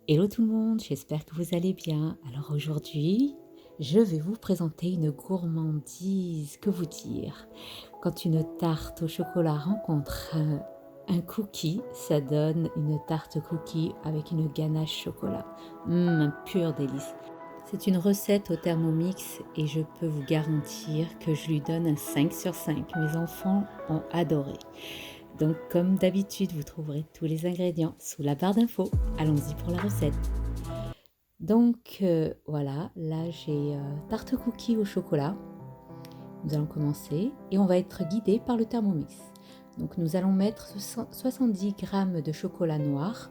Hello tout le monde, j'espère que vous allez bien. Alors aujourd'hui, je vais vous présenter une gourmandise, que vous dire. Quand une tarte au chocolat rencontre un cookie, ça donne une tarte cookie avec une ganache chocolat. Un pur délice. C'est une recette au Thermomix et je peux vous garantir que je lui donne un 5 sur 5. Mes enfants ont adoré. Donc comme d'habitude, vous trouverez tous les ingrédients sous la barre d'infos. Allons-y pour la recette. Donc voilà, là j'ai tarte cookie au chocolat. Nous allons commencer et on va être guidé par le Thermomix. Donc nous allons mettre 70 g de chocolat noir.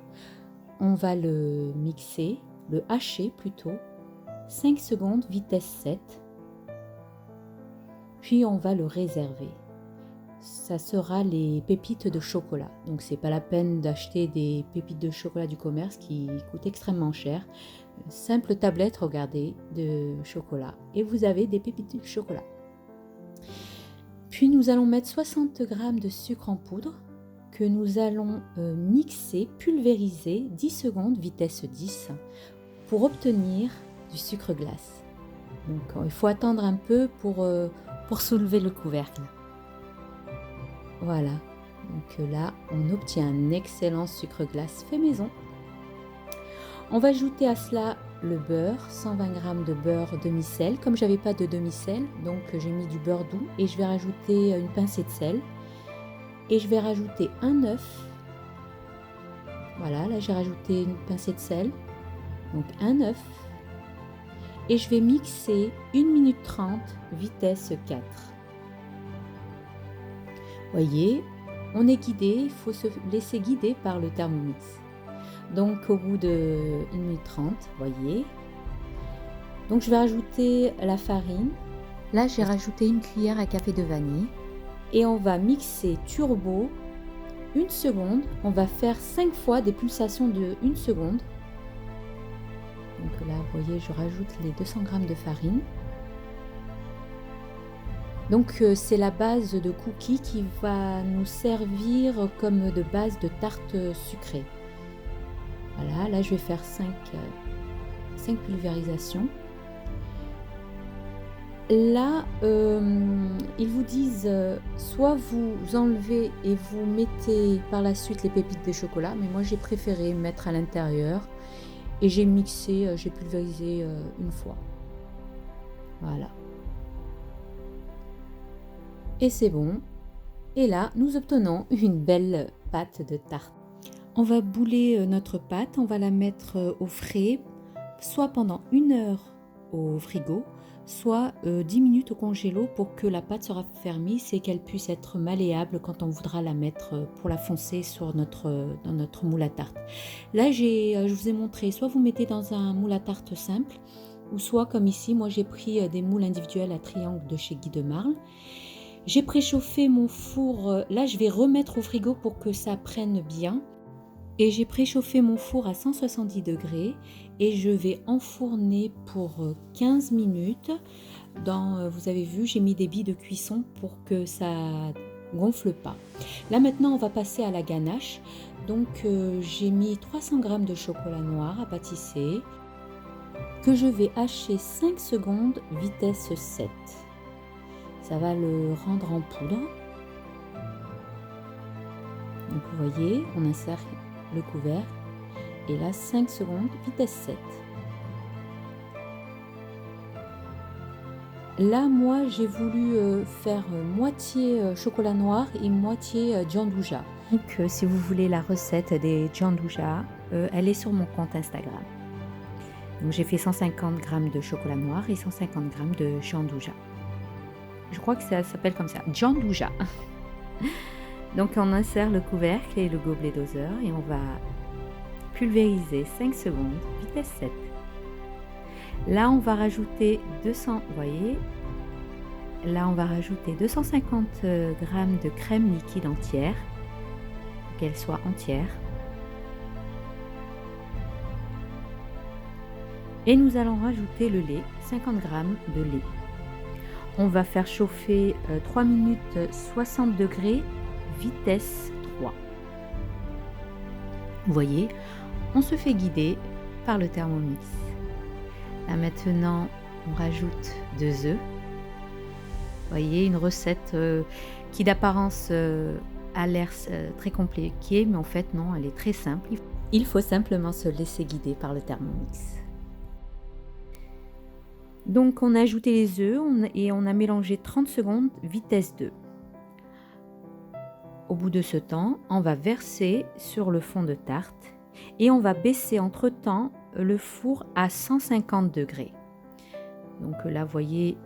On va le mixer, le hacher plutôt. 5 secondes, vitesse 7. Puis on va le réserver. Ça sera les pépites de chocolat. Donc c'est pas la peine d'acheter des pépites de chocolat du commerce qui coûtent extrêmement cher. Simple tablette, regardez, de chocolat et vous avez des pépites de chocolat. Puis nous allons mettre 60 g de sucre en poudre que nous allons mixer, pulvériser 10 secondes, vitesse 10, pour obtenir du sucre glace. Donc il faut attendre un peu pour soulever le couvercle. Voilà, donc là on obtient un excellent sucre glace fait maison. On va ajouter à cela le beurre, 120 g de beurre demi-sel. Comme j'avais pas de demi-sel, donc j'ai mis du beurre doux et je vais rajouter une pincée de sel. Et je vais rajouter un œuf. Voilà, là j'ai rajouté une pincée de sel, donc un œuf. Et je vais mixer 1 minute 30, vitesse 4. Voyez, on est guidé, il faut se laisser guider par le Thermomix. Donc au bout de 1 minute 30, voyez. Donc je vais rajouter la farine. Là j'ai rajouté une cuillère à café de vanille. Et on va mixer turbo 1 seconde. On va faire 5 fois des pulsations de 1 seconde. Donc là vous voyez, je rajoute les 200 g de farine. Donc c'est la base de cookie qui va nous servir comme de base de tarte sucrée. Voilà, là je vais faire 5 pulvérisations. Là, ils vous disent soit vous enlevez et vous mettez par la suite les pépites de chocolat, mais moi j'ai préféré mettre à l'intérieur et j'ai mixé, j'ai pulvérisé une fois. Voilà. Et c'est bon. Et là, nous obtenons une belle pâte de tarte. On va bouler notre pâte, on va la mettre au frais, soit pendant 1 heure au frigo, soit 10 minutes au congélo pour que la pâte se raffermisse et qu'elle puisse être malléable quand on voudra la mettre pour la foncer dans notre moule à tarte. Là, je vous ai montré, soit vous mettez dans un moule à tarte simple, ou soit comme ici, moi j'ai pris des moules individuels à triangle de chez Guy de Marle. J'ai préchauffé mon four, là je vais remettre au frigo pour que ça prenne bien. Et j'ai préchauffé mon four à 170 degrés et je vais enfourner pour 15 minutes. Vous avez vu, j'ai mis des billes de cuisson pour que ça gonfle pas. Là maintenant on va passer à la ganache. Donc j'ai mis 300 g de chocolat noir à pâtisser que je vais hacher 5 secondes, vitesse 7. Ça va le rendre en poudre. Donc vous voyez, on insère le couvercle et là 5 secondes, vitesse 7. Là moi j'ai voulu faire moitié chocolat noir et moitié gianduja. Donc si vous voulez la recette des gianduja, elle est sur mon compte Instagram. Donc j'ai fait 150 g de chocolat noir et 150 g de gianduja. Je crois que ça s'appelle comme ça, gianduja. Donc on insère le couvercle et le gobelet doseur et on va pulvériser 5 secondes, vitesse 7. Là on va rajouter 200, vous voyez, là on va rajouter 250 g de crème liquide entière, qu'elle soit entière. Et nous allons rajouter le lait, 50 g de lait. On va faire chauffer 3 minutes 60 degrés, vitesse 3. Vous voyez, on se fait guider par le Thermomix. Là maintenant, on rajoute 2 œufs. Vous voyez, une recette qui d'apparence a l'air très compliquée, mais en fait non, elle est très simple. Il faut simplement se laisser guider par le Thermomix. Donc on a ajouté les œufs et on a mélangé 30 secondes vitesse 2. Au bout de ce temps, on va verser sur le fond de tarte et on va baisser entre-temps le four à 150 degrés. Donc là, vous voyez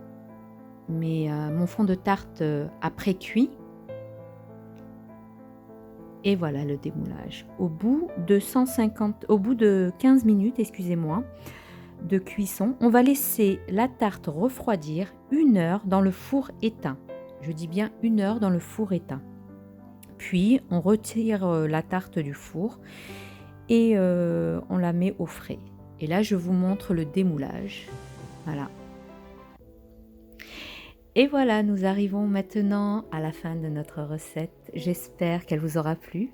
mon fond de tarte a pré-cuit. Et voilà le démoulage. Au bout de 15 minutes, excusez-moi, de cuisson, on va laisser la tarte refroidir 1 heure dans le four éteint. Je dis bien 1 heure dans le four éteint. Puis on retire la tarte du four et on la met au frais. Et là, je vous montre le démoulage. Voilà. Et voilà, nous arrivons maintenant à la fin de notre recette. J'espère qu'elle vous aura plu.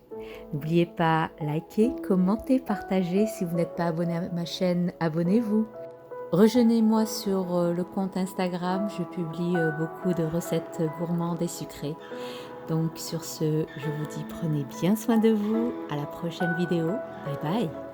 N'oubliez pas, liker, commenter, partager. Si vous n'êtes pas abonné à ma chaîne, abonnez-vous. Rejoignez-moi sur le compte Instagram. Je publie beaucoup de recettes gourmandes et sucrées. Donc sur ce, je vous dis prenez bien soin de vous. À la prochaine vidéo. Bye bye.